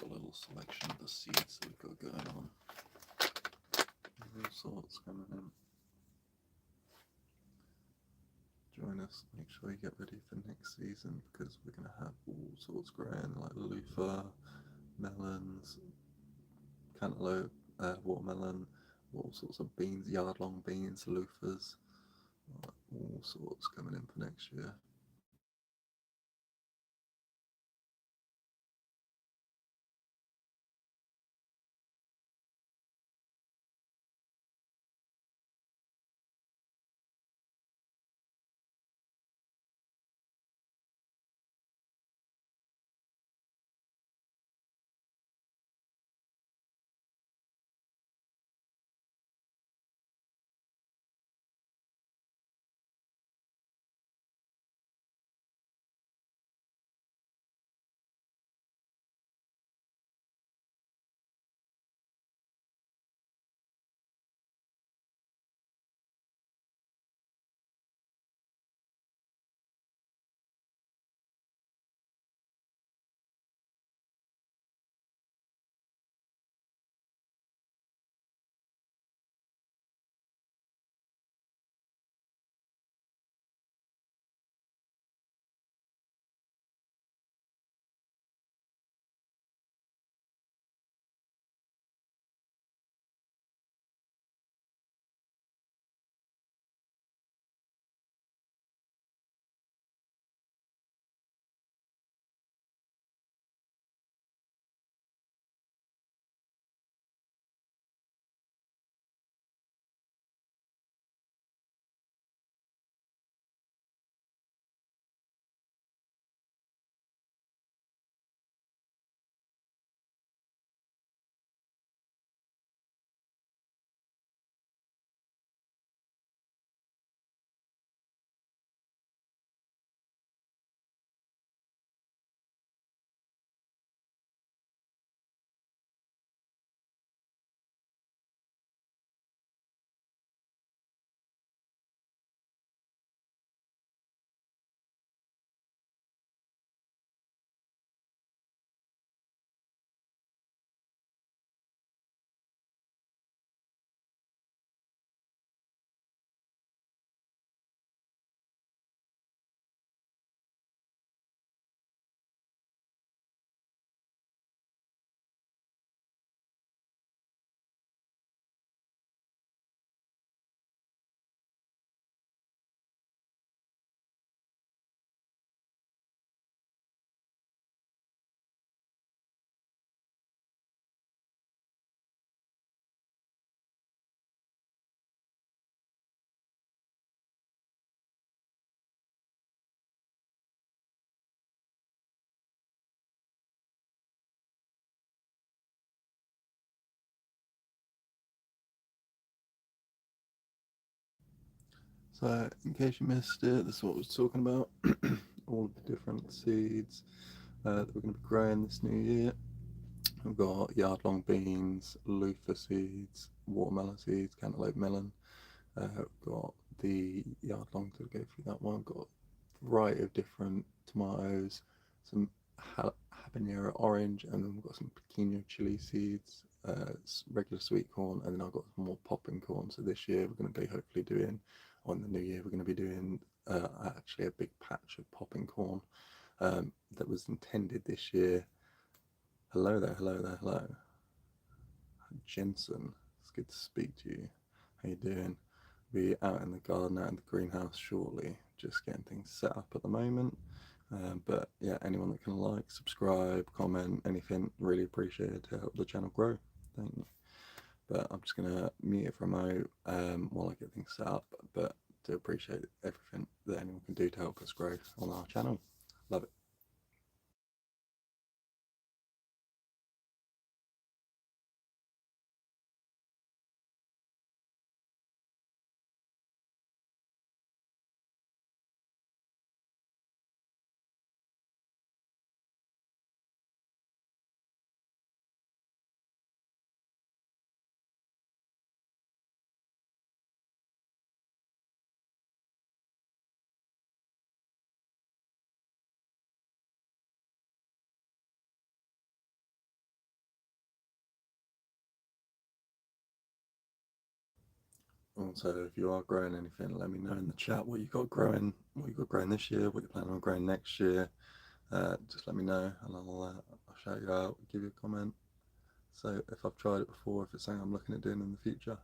just a little selection of the seeds that we've got going on. All sorts coming in. Join us, make sure you get ready for next season because we're going to have all sorts growing like loofah, melons, cantaloupe, watermelon, all sorts of beans, yard-long beans, loofahs, all sorts coming in for next year. So, in case you missed it, this is what I was talking about. All of the different seeds that we're going to be growing this new year. We've got yard-long beans, loofah seeds, watermelon seeds, cantaloupe melon. We've got the yard-long to go through that one. We've got a variety of different tomatoes, some habanero orange, and then we've got some pequeño chili seeds, regular sweet corn, and then I've got some more popping corn. So this year we're going to be hopefully doing, on the new year, we're going to be doing actually a big patch of popping corn that was intended this year. Hello there, hello there, hello. Jensen, it's good to speak to you. How you doing? Be out in the garden, out in the greenhouse shortly, just getting things set up at the moment. But yeah, anyone that can like, subscribe, comment, anything, really appreciate it to help the channel grow. Thank you. But I'm just gonna mute it for a moment while I get things set up. But do appreciate everything that anyone can do to help us grow on our channel. Love it. Also, if you are growing anything, let me know in the chat what you got growing, this year, what you're planning on growing next year. Just let me know, and I'll shout you out, give you a comment. So if I've tried it before, if it's something I'm looking at doing in the future.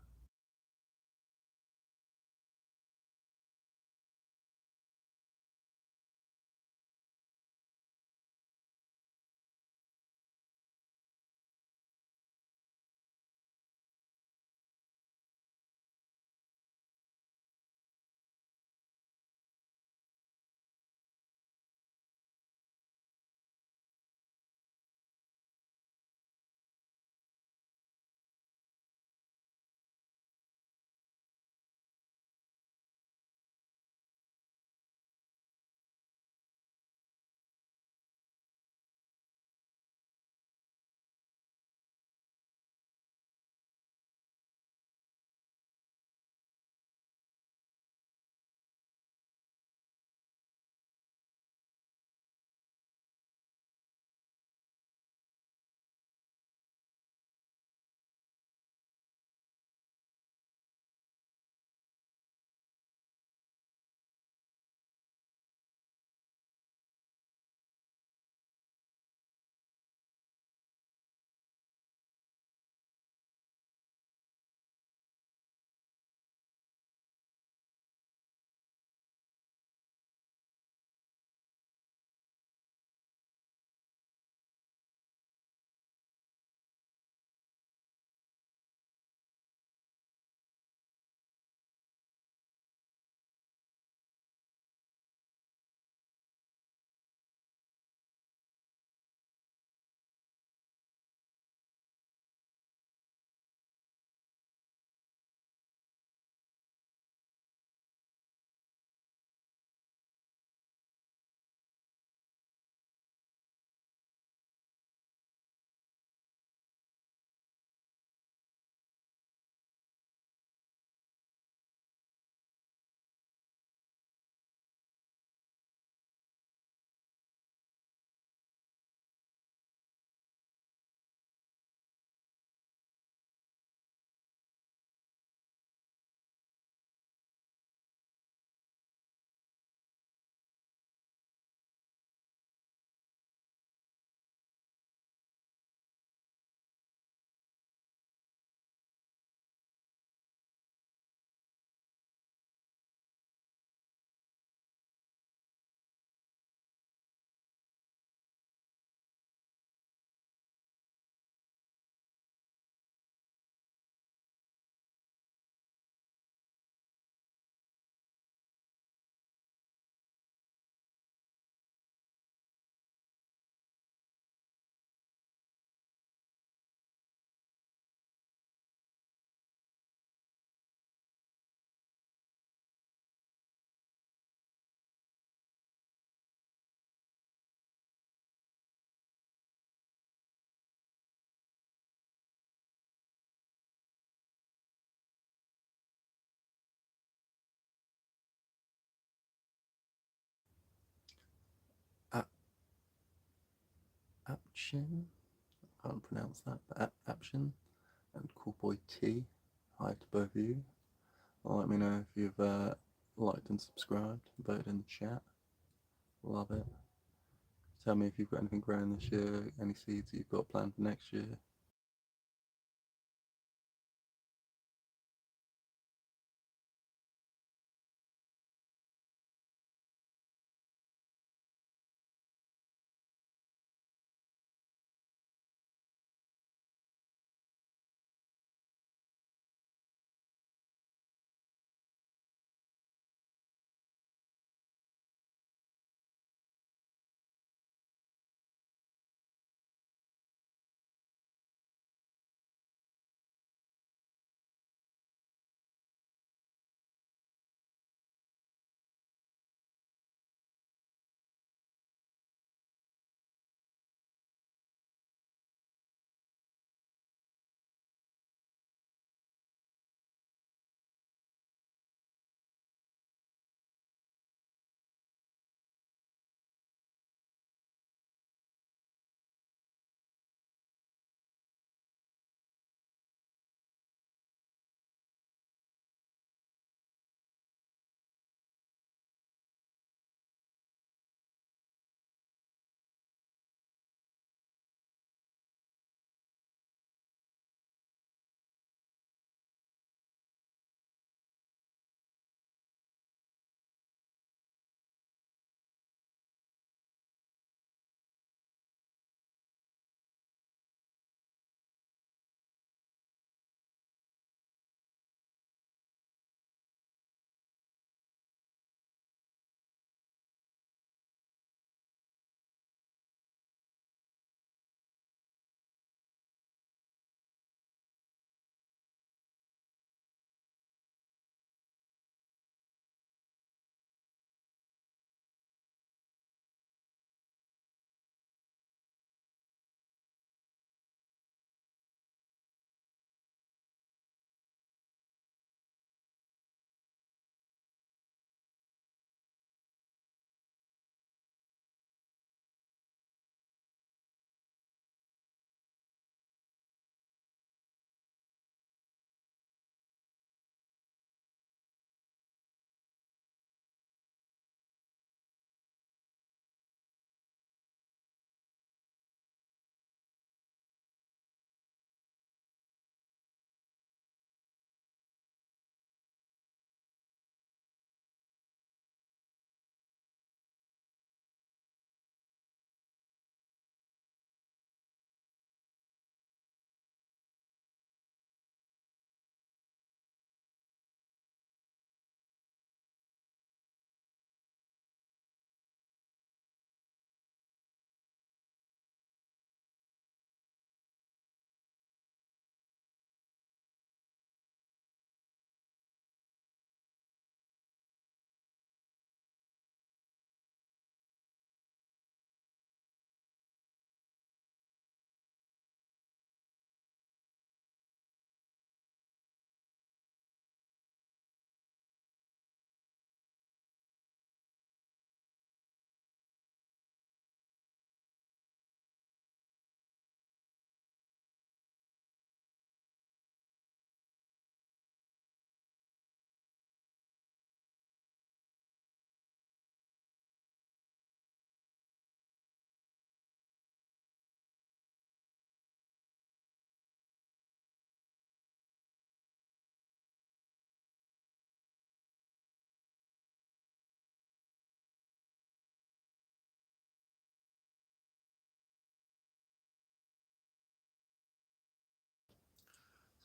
Aption, I can't pronounce that, but Aption and Coolboy T. Hi to both of you. Let me know if you've liked and subscribed, voted in the chat. Love it. Tell me if you've got anything growing this year, any seeds that you've got planned for next year.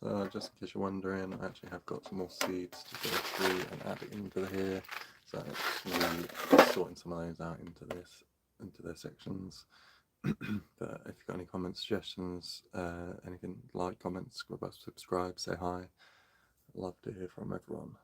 So just in case you're wondering, I actually have got some more seeds to go through and add into here. So we're sorting some of those out into their sections. But if you've got any comments, suggestions, anything, like, comments, subscribe, say hi. Love to hear from everyone.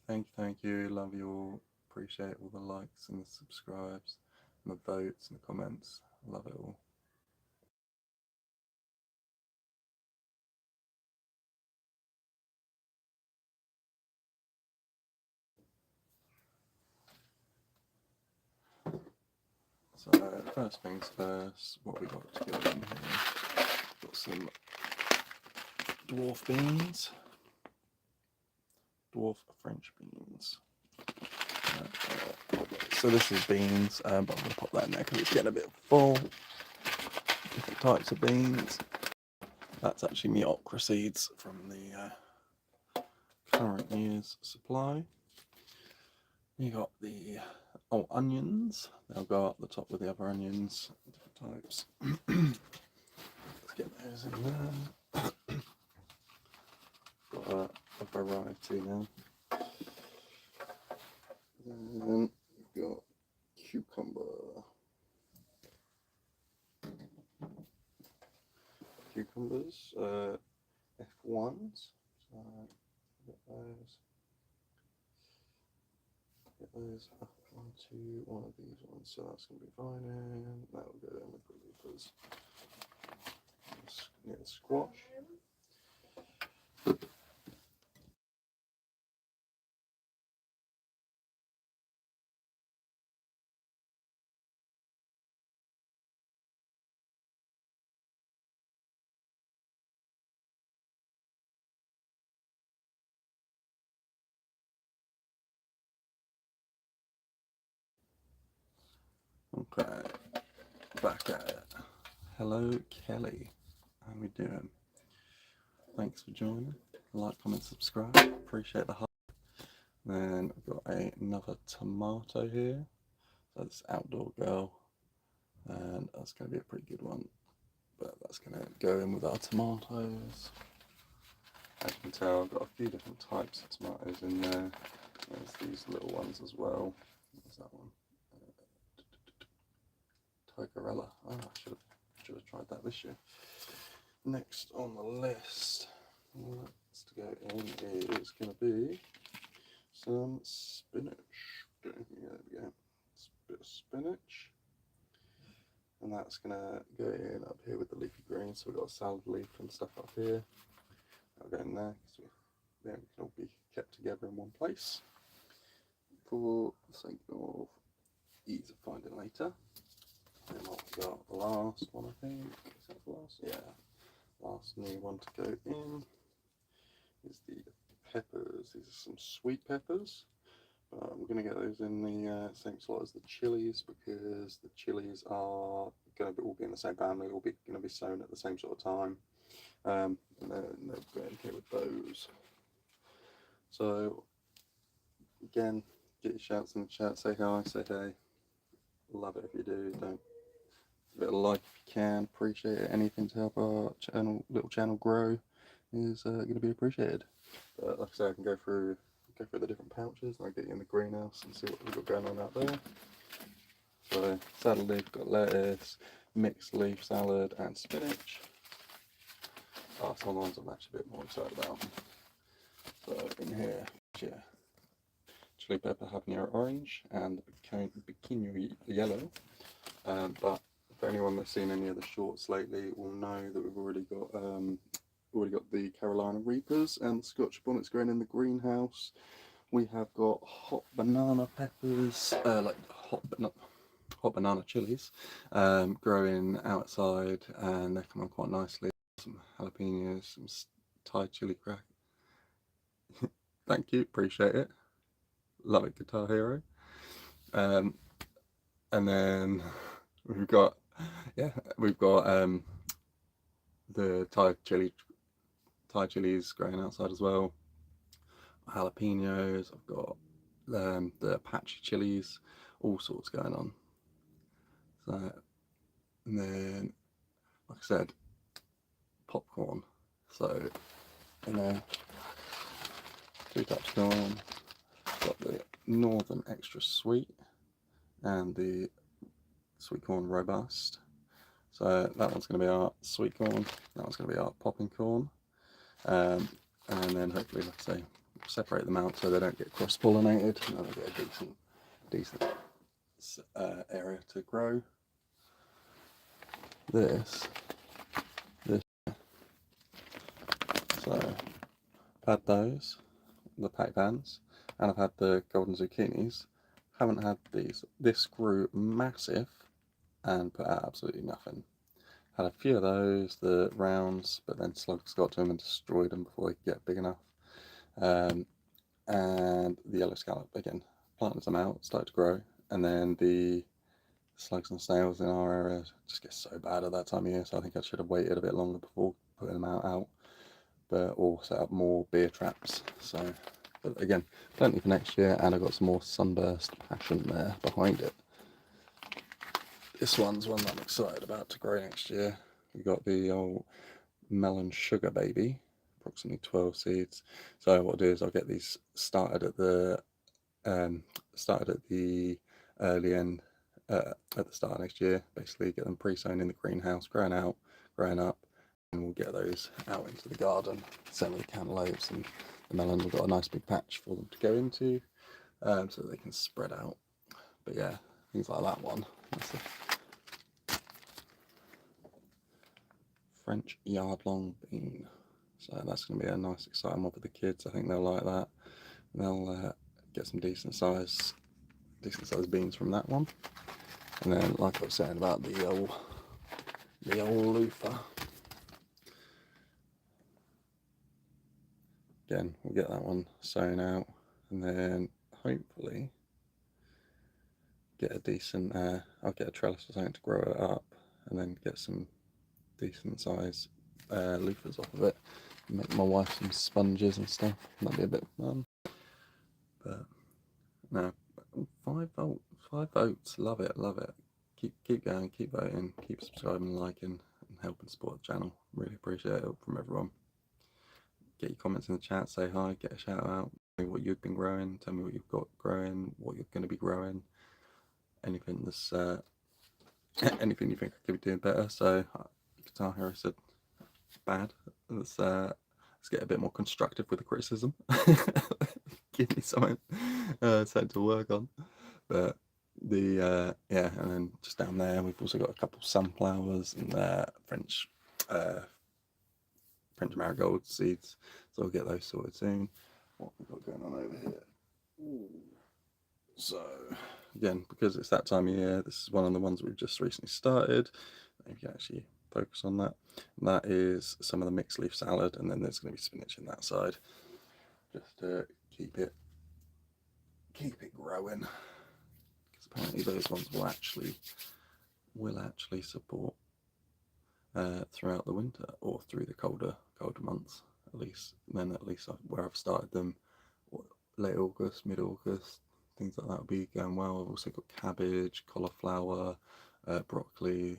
Thank you. Love you all. Appreciate all the likes and the subscribes and the votes and the comments. Love it all. So first things first, what we got to go in here? Got some dwarf beans, dwarf French beans. So this is beans, but I'm going to pop that in there because it's getting a bit full. Different types of beans. That's actually my okra seeds from the current year's supply. You got the onions. They'll go up the top with the other onions, different types. Let's get those in there. Got a variety now. Then we've got cucumber. Cucumbers, F1s. So get those up onto one of these ones. So that's going to be fine. And that will go in with the leafers. Near the squash. Okay, back at it. Hello, Kelly. How we doing? Thanks for joining. Like, comment, subscribe. Appreciate the help. Then I've got another tomato here. So this outdoor girl, and that's going to be a pretty good one. But that's going to go in with our tomatoes. As you can tell, I've got a few different types of tomatoes in there. There's these little ones as well. What's that one? Tigerella. Oh, I should have tried that this year. Next on the list, let's go in, is going to be some spinach. There we go. A bit of spinach. And that's going to go in up here with the leafy greens. So we've got a salad leaf and stuff up here. That'll go in there because they can all be kept together in one place for the sake of ease of finding later. And what we got, the last one, I think. Is that the last? Yeah. Last new one to go in is the peppers. These are some sweet peppers. We're going to get those in the same slot as the chilies because the chilies are going to all be in the same family, all going to be sown at the same sort of time. And then they'll go in here with those. So again, get your shouts in the chat, say hi, say hey. Love it if you do. Don't give it a like if you can. Appreciate it. Anything to help our little channel grow is going to be appreciated. But like I say, I can go through the different pouches and I'll get you in the greenhouse and see what we've got going on out there. So salad leaf, got lettuce, mixed leaf salad and spinach. Some of the ones I'm actually a bit more excited about. So in here, yeah, chili pepper habanero orange and bikini yellow. But for anyone that's seen any of the shorts lately will know that we've already got the Carolina Reapers and the Scotch bonnets growing in the greenhouse. We have got hot banana peppers, like hot banana chilies, growing outside, and they're coming quite nicely. Some jalapenos, some Thai chili crack. Thank you, appreciate it. Love it, Guitar Hero. And then we've got the Thai chilies growing outside as well. Jalapenos. I've got the Apache chilies, all sorts going on. So, and then, like I said, popcorn. So, in there, 2 types of corn. Got the Northern Extra Sweet and the Sweet Corn Robust. So that one's going to be our sweet corn. That one's going to be our popping corn. And then hopefully, like I say, separate them out so they don't get cross-pollinated, and they'll get a decent area to grow. This. So I've had those, the pack pans, and I've had the golden zucchinis. Haven't had these. This grew massive and put out absolutely nothing. Had a few of those, the rounds, but then slugs got to them and destroyed them before they could get big enough. And the yellow scallop, again, planted them out, started to grow, and then the slugs and snails in our area just get so bad at that time of year, so I think I should have waited a bit longer before putting them out, or set up more beer traps. So, but again, plenty for next year, and I've got some more Sunburst Passion there behind it. This one's one that I'm excited about to grow next year. We've got the old Melon Sugar Baby, approximately 12 seeds. So what I'll do is I'll get these started at the early end, at the start of next year. Basically, get them pre-sown in the greenhouse, growing up, and we'll get those out into the garden. Same with the cantaloupes and the melons. We've got a nice big patch for them to go into, so that they can spread out. But yeah, things like that one. That's the French yard-long bean. So that's going to be a nice, exciting one for the kids. I think they'll like that. They'll get some decent sized beans from that one. And then, like I was saying about the old loofah, again, we'll get that one sown out, and then hopefully get a decent, I'll get a trellis or something to grow it up, and then get some decent size loofahs off of it. Make my wife some sponges and stuff. That'd be a bit fun. But no, 5 votes, 5 votes. Love it, love it. Keep going, keep voting, keep subscribing, liking, and helping support the channel. Really appreciate it from everyone. Get your comments in the chat, say hi, get a shout out. Tell me what you've been growing, tell me what you've got growing, what you're going to be growing, anything that's anything you think I could be doing better. So Guitar Hero said bad. Let's get a bit more constructive with the criticism. Give me something to work on. But the yeah, and then just down there we've also got a couple of sunflowers and French marigold seeds. So I'll get those sorted soon. What have we got going on over here? Ooh. So again, because it's that time of year, this is one of the ones we've just recently started. Maybe you can actually focus on that. And that is some of the mixed leaf salad, and then there's going to be spinach in that side, just to keep it growing. Because apparently those ones will actually support throughout the winter or through the colder months at least. And then at least where I've started them, late August, mid August, things like that will be going well. I've also got cabbage, cauliflower, broccoli,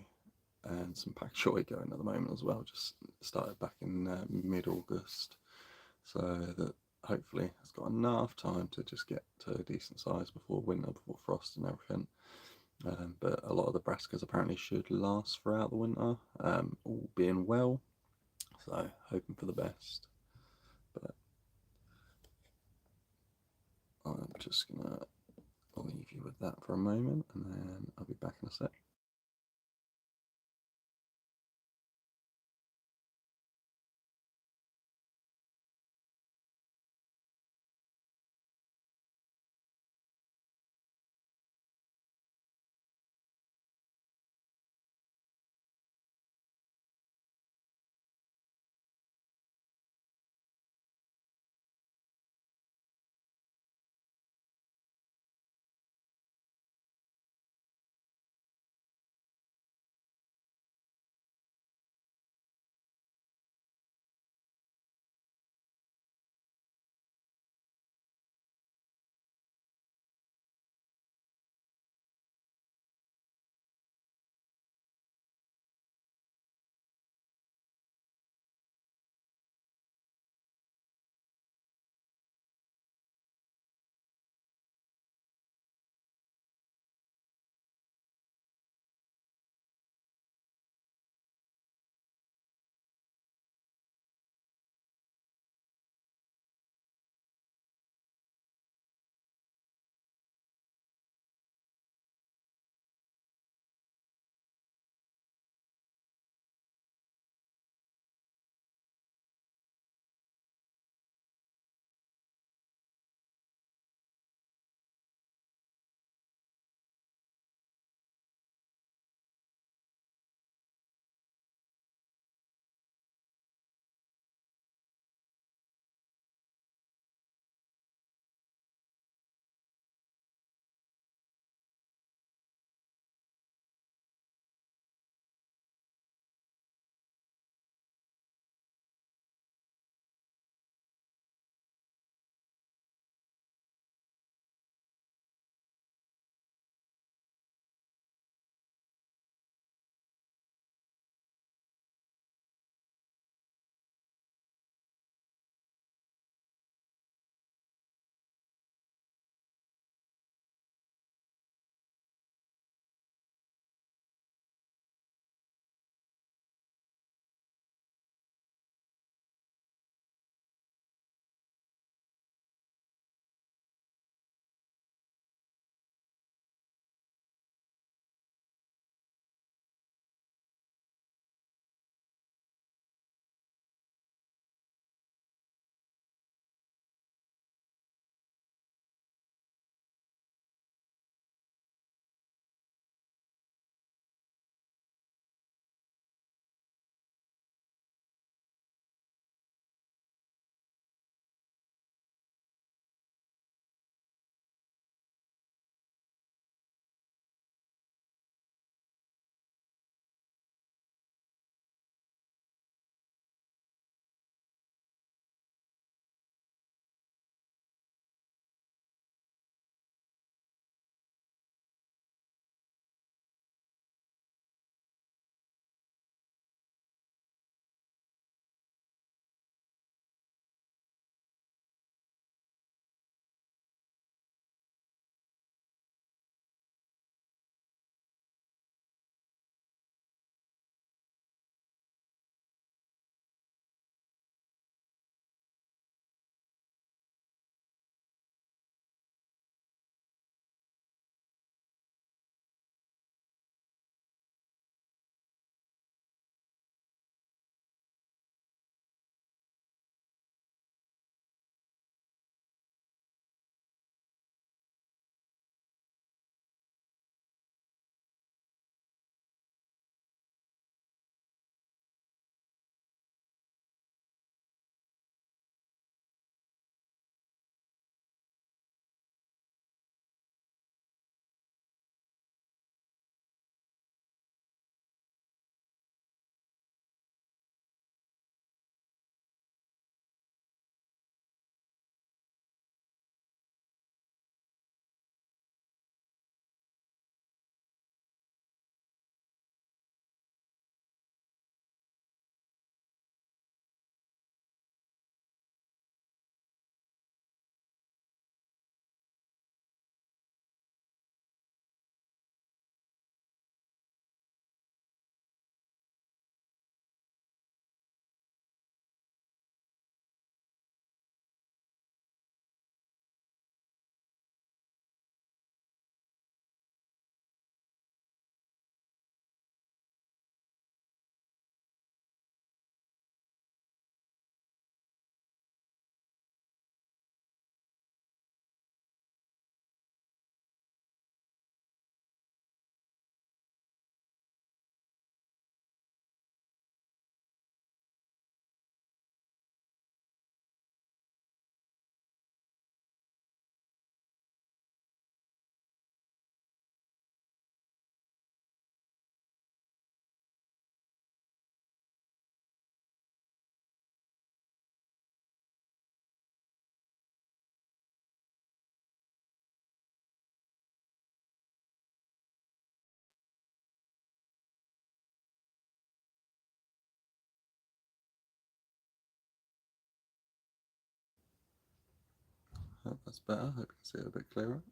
and some pak choi going at the moment as well. Just started back in mid-August, so that hopefully it's got enough time to just get to a decent size before winter, before frost and everything. But a lot of the brassicas apparently should last throughout the winter, all being well. So hoping for the best. But I'm just gonna leave you with that for a moment, and then I'll be back in a sec. Hope that's better. Hope you can see it a bit clearer.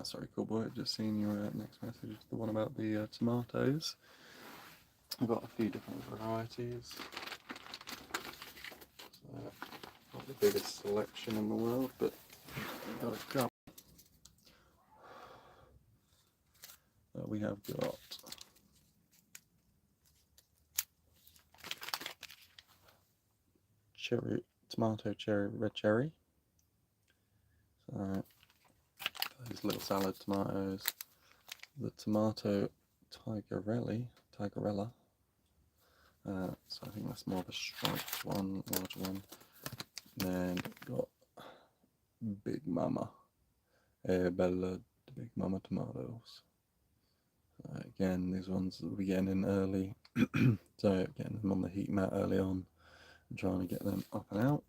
Sorry, cool boy, I've just seen your next message, the one about the tomatoes. I've got a few different varieties. So, not the biggest selection in the world, but I've got a couple. We have got cherry, tomato cherry, red cherry. So these little salad tomatoes. The tomato tigerella. So I think that's more of a striped one, larger one. And then got Big Mama, Bella, the Big Mama tomatoes. Again, these ones will be getting in early, so getting them on the heat mat early on, and trying to get them up and out.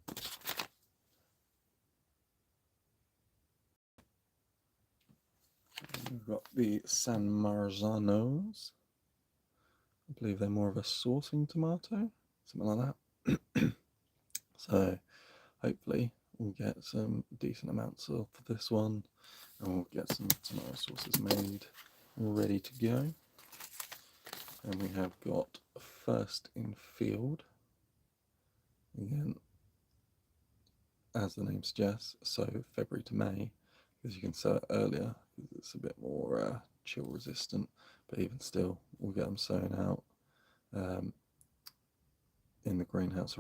We've got the San Marzanos. I believe they're more of a saucing tomato, something like that. So hopefully we'll get some decent amounts of this one, and we'll get some tomato sauces made, ready to go. And we have got First in Field. Again, as the name suggests, so February to May, because you can sow it earlier, because it's a bit more chill resistant, but even still, we'll get them sown out in the greenhouse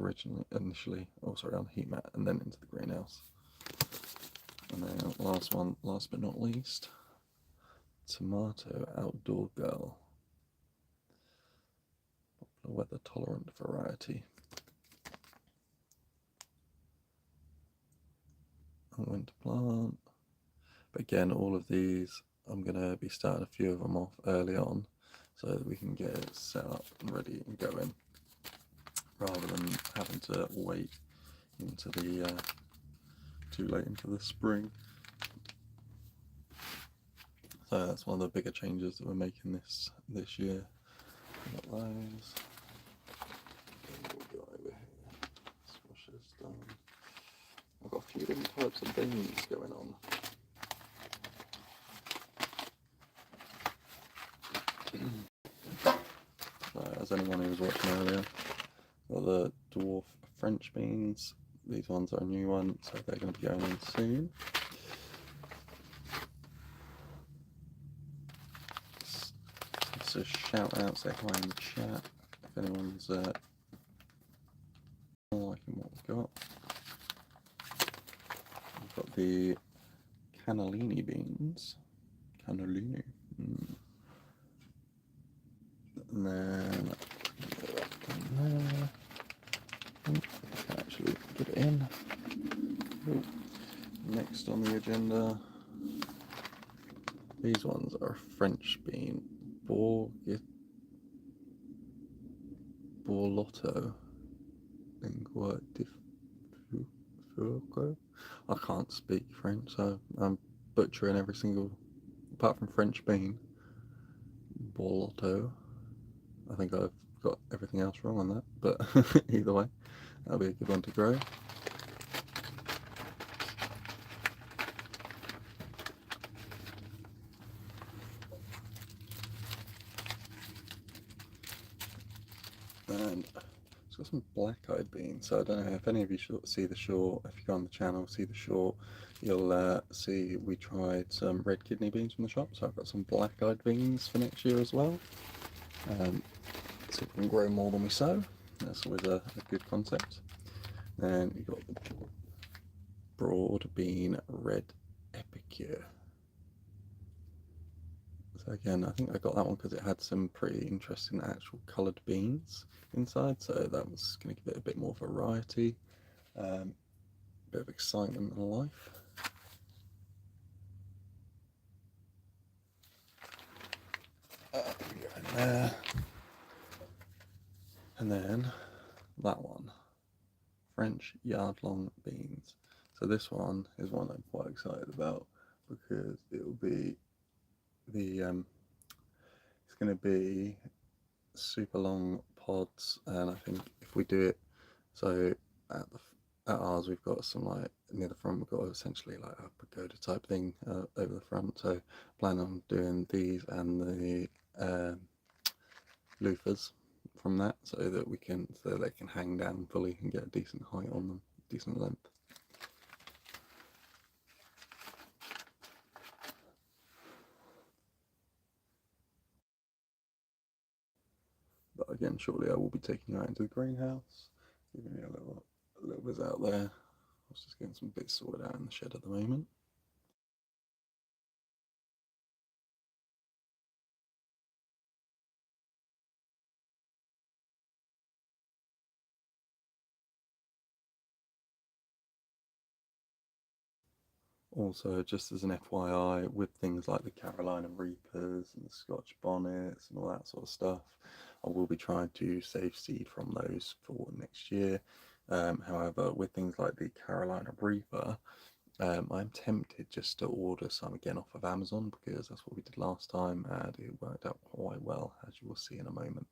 initially, on the heat mat, and then into the greenhouse. And then last one, last but not least, Tomato Outdoor Girl, a weather tolerant variety. And when to plant. But again, all of these, I'm going to be starting a few of them off early on, so that we can get it set up and ready and going, rather than having to wait into the too late into the spring. So that's one of the bigger changes that we're making this year. Got those. We'll go over here. Squash this down. I've got a few different types of beans going on. was anyone who was watching earlier. Got the dwarf French beans. These ones are a new one, so they're going to be going in soon. So shout out, say hi in the chat if anyone's liking what we've got. We've got the cannellini beans. Cannellini. And then there. I can actually get it in. Next on the agenda, these ones are French bean. Borlotto. I can't speak French, so I'm butchering every single, apart from French bean. Borlotto. I think I've got everything else wrong on that, but either way, that'll be a good one to grow. And it's got some black-eyed beans, so I don't know if any of you see the short. If you go on the channel, see the short, you'll see we tried some red kidney beans from the shop, so I've got some black-eyed beans for next year as well. So we can grow more than we sow. That's always a good concept. Then you've got the broad bean red epicure. So again, I think I got that one because it had some pretty interesting actual coloured beans inside, so that was going to give it a bit more variety, bit of excitement and life. There. And then that one, French yard-long beans. So this one is one I'm quite excited about because it will be the it's going to be super long pods, and I think if we do it, so at ours we've got some, like near the front we've got essentially like a pagoda type thing over the front, so plan on doing these and the loofahs from that, so that they can hang down fully and get a decent height on them, decent length. But again, shortly I will be taking you out into the greenhouse, giving you a little bit out there. I was just getting some bits sorted out in the shed at the moment. Also, just as an FYI, with things like the Carolina Reapers and the Scotch Bonnets and all that sort of stuff, I will be trying to save seed from those for next year. However, with things like the Carolina Reaper, I'm tempted just to order some again off of Amazon, because that's what we did last time and it worked out quite well, as you will see in a moment.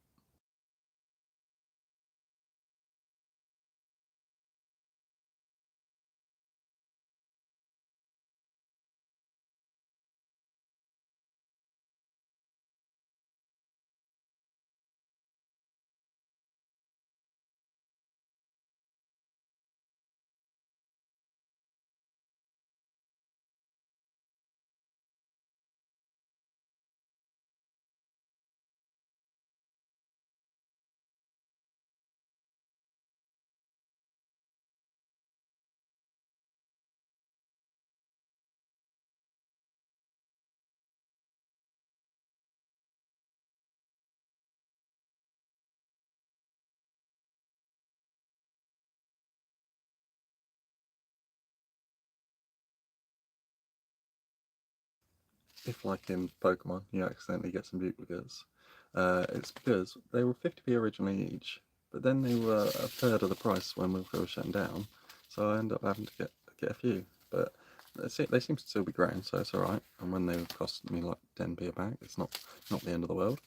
If, like in Pokemon, you accidentally get some duplicates, it's because they were 50p originally each, but then they were a third of the price when we were shutting down, so I ended up having to get a few. But they seem to still be growing, so it's alright. And when they were costing me like 10p a bag, it's not the end of the world.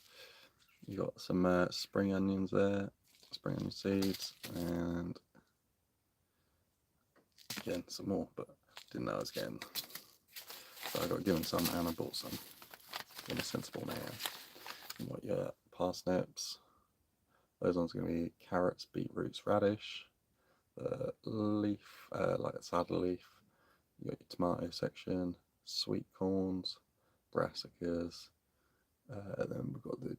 You got some spring onions there, spring onion seeds, and again some more, but didn't know I was getting. So I got given some and I bought some in a sensible manner. You got your parsnips, Those ones are going to be carrots, beetroots, radish, leaf, like a salad leaf. You got your tomato section, sweet corns, brassicas, then we've got the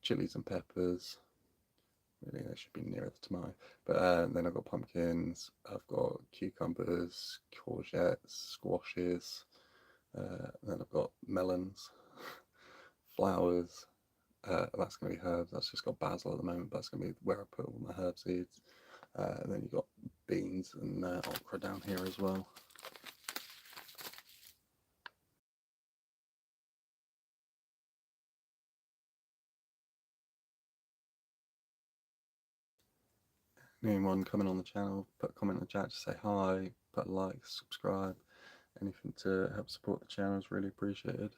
chilies and peppers. Really, they should be nearer the tomato. But then I've got pumpkins, I've got cucumbers, courgettes, squashes. Then I've got melons, flowers. That's going to be herbs. That's just got basil at the moment. But that's going to be where I put all my herb seeds. And then you've got beans and okra down here as well. Anyone coming on the channel, put a comment in the chat to say hi, put a like, subscribe. Anything to help support the channel is really appreciated.